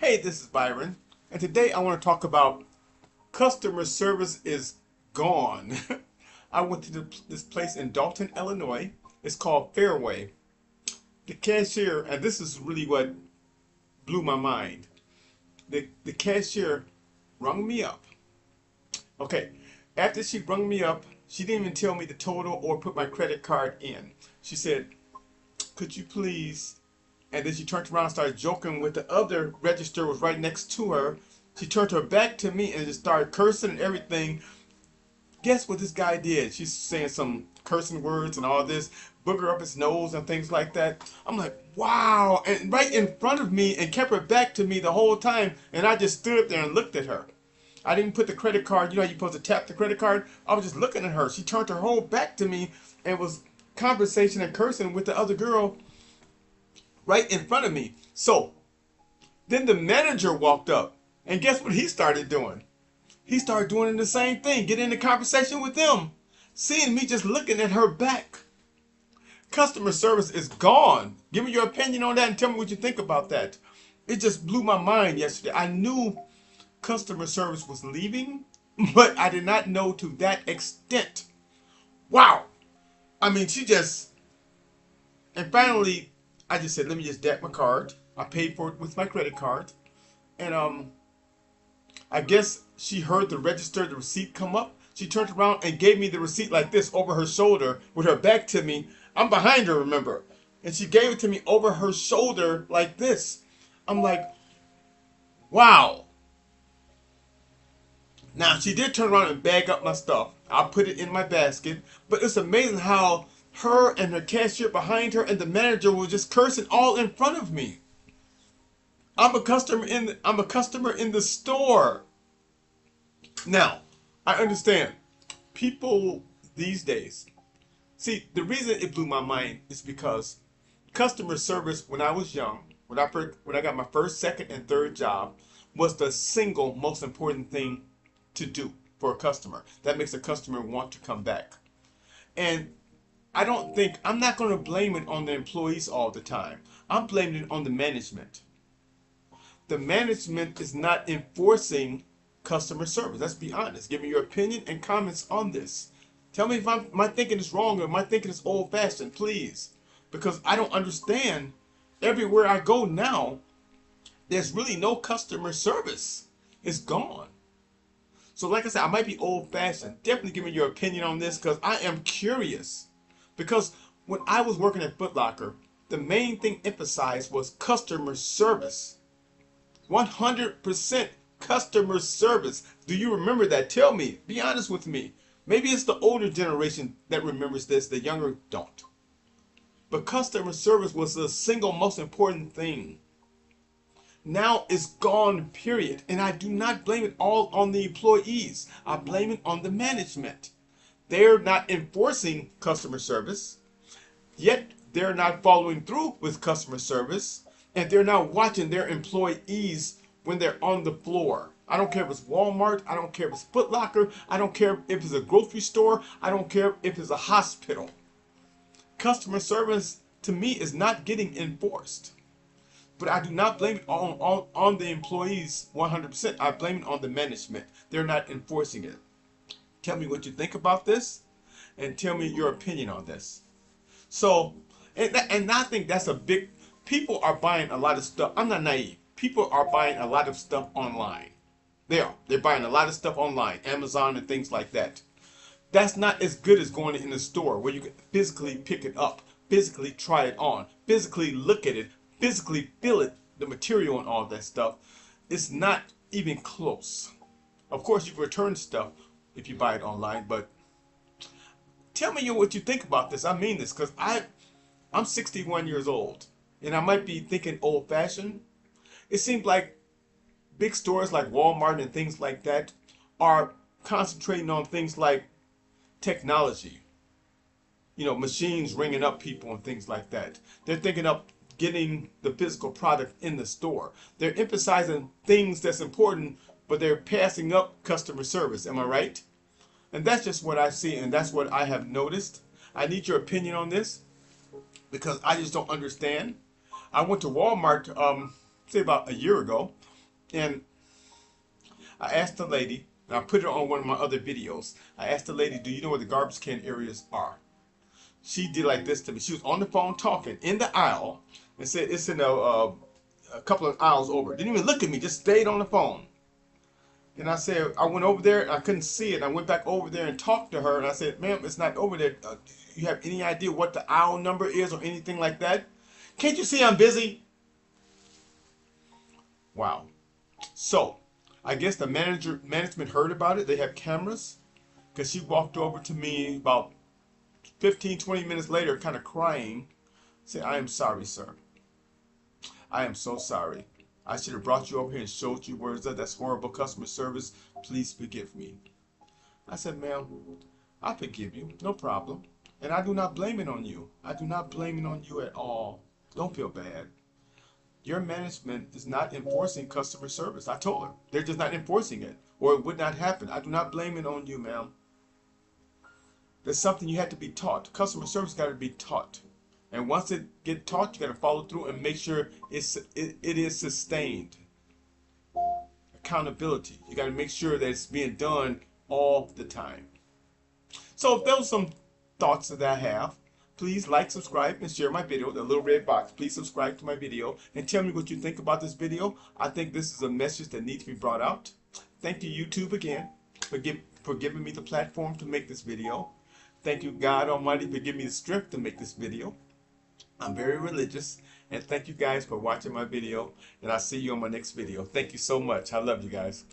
Hey, this is Byron, and today I want to talk about customer service is gone. I went to this place in Dalton, Illinois. It's called Fairway. The cashier, and this is really what blew my mind. The cashier rung me up. Okay, after she rung me up, she didn't even tell me the total or put my credit card in. She said, "Could you please?" And then she turned around and started joking with the other register was right next to her. She turned her back to me and just started cursing and everything. Guess what this guy did? She's saying some cursing words and all this, booger up his nose and things like that. I'm like, wow. And right in front of me and kept her back to me the whole time. And I just stood there and looked at her. I didn't put the credit card. You know how you're supposed to tap the credit card? I was just looking at her. She turned her whole back to me and was conversation and cursing with the other girl right in front of me. So then the manager walked up, and guess what he started doing? He started doing the same thing, getting in a conversation with them, seeing me just looking at her back. Customer service is gone. Give me your opinion on that and tell me what you think about that. It just blew my mind yesterday. I knew customer service was leaving, but I did not know to that extent. Wow. I mean, and finally, I just said, let me just dab my card. I paid for it with my credit card. And I guess she heard the register, the receipt come up. She turned around and gave me the receipt like this over her shoulder with her back to me. I'm behind her, remember? And she gave it to me over her shoulder like this. I'm like, wow. Now, she did turn around and bag up my stuff. I put it in my basket. But it's amazing how her and her cashier behind her and the manager were just cursing all in front of me. I'm a customer in the store. Now, I understand people these days. See, the reason it blew my mind is because customer service when I was young, when I got my first, second, and third job, was the single most important thing to do for a customer. That makes a customer want to come back. And I'm not going to blame it on the employees all the time. I'm blaming it on the management. The management is not enforcing customer service. Let's be honest. Give me your opinion and comments on this. Tell me if my thinking is wrong or my thinking is old fashioned, please. Because I don't understand. Everywhere I go now, there's really no customer service. It's gone. So like I said, I might be old fashioned. Definitely give me your opinion on this because I am curious. Because when I was working at Foot Locker, the main thing emphasized was customer service. 100% customer service. Do you remember that? Tell me. Be honest with me. Maybe it's the older generation that remembers this, the younger don't. But customer service was the single most important thing. Now it's gone, period. And I do not blame it all on the employees. I blame it on the management. They're not enforcing customer service, yet they're not following through with customer service, and they're not watching their employees when they're on the floor. I don't care if it's Walmart, I don't care if it's Foot Locker, I don't care if it's a grocery store, I don't care if it's a hospital. Customer service to me is not getting enforced. But I do not blame it on the employees 100%. I blame it on the management. They're not enforcing it. Tell me what you think about this and tell me your opinion on this. So, and I think that's a big, people are buying a lot of stuff. I'm not naive. People are buying a lot of stuff online. They're buying a lot of stuff online, Amazon and things like that. That's not as good as going in the store where you can physically pick it up, physically try it on, physically look at it, physically feel it, the material and all that stuff. It's not even close. Of course, you can return stuff if you buy it online, but tell me what you think about this. I mean this because I'm 61 years old and I might be thinking old fashioned. It seems like big stores like Walmart and things like that are concentrating on things like technology. You know, machines ringing up people and things like that. They're thinking of getting the physical product in the store. They're emphasizing things that's important, but they're passing up customer service. Am I right? And that's just what I see, and that's what I have noticed. I need your opinion on this because I just don't understand. I went to Walmart, say about a year ago, And I asked the lady, and I put it on one of my other videos. I asked the lady, do you know where the garbage can areas are? She did like this to me. She was on the phone talking in the aisle and said it's in a couple of aisles over. Didn't even look at me, just stayed on the phone. And I said, I went over there, I couldn't see it. I went back over there and talked to her, and I said, ma'am, it's not over there. Do you have any idea what the aisle number is or anything like that? Can't you see I'm busy? Wow. So, I guess the management heard about it. They have cameras. Because she walked over to me about 15, 20 minutes later, kind of crying. Said, I am sorry, sir. I am so sorry. I should have brought you over here and showed you where it's at. That's horrible customer service. Please forgive me. I said, ma'am, I forgive you. No problem. And I do not blame it on you. I do not blame it on you at all. Don't feel bad. Your management is not enforcing customer service. I told her. They're just not enforcing it, or it would not happen. I do not blame it on you, ma'am. There's something you have to be taught. Customer service got to be taught. And once it get taught, you got to follow through and make sure it is sustained. Accountability. You got to make sure that it's being done all the time. So if those are some thoughts that I have, please like, subscribe, and share my video, the little red box. Please subscribe to my video and tell me what you think about this video. I think this is a message that needs to be brought out. Thank you, YouTube, again, for giving me the platform to make this video. Thank you, God Almighty, for giving me the strength to make this video. I'm very religious, and thank you guys for watching my video, and I'll see you on my next video. Thank you so much. I love you guys.